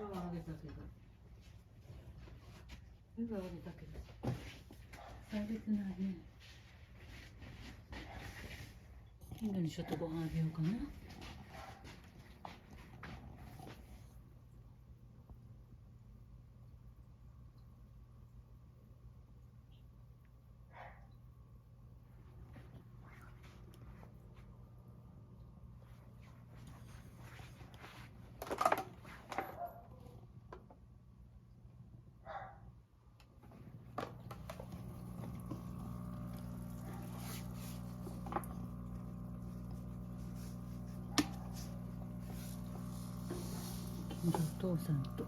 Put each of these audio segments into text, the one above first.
餌はあげたけど。餌はあげたけど。あげてないね。今度にちょっとご飯あげようかな。近所お父さんと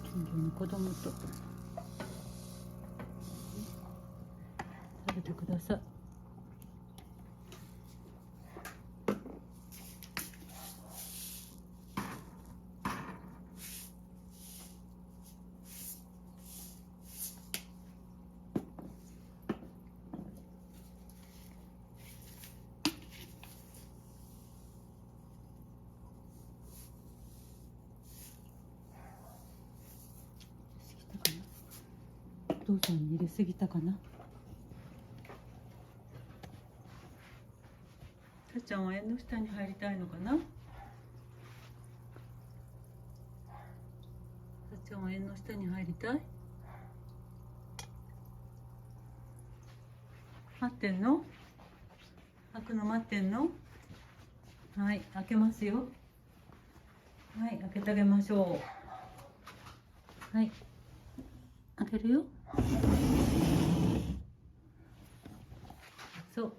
近所の子供と食べてください。お父さんに入れすぎたかな。たっちゃんは縁の下に入りたいのかな。たっちゃんは縁の下に入りたい。待ってんの？開くの待ってんの？はい、開けますよ。はい、開けてあげましょう。はい、開けるよ。そう。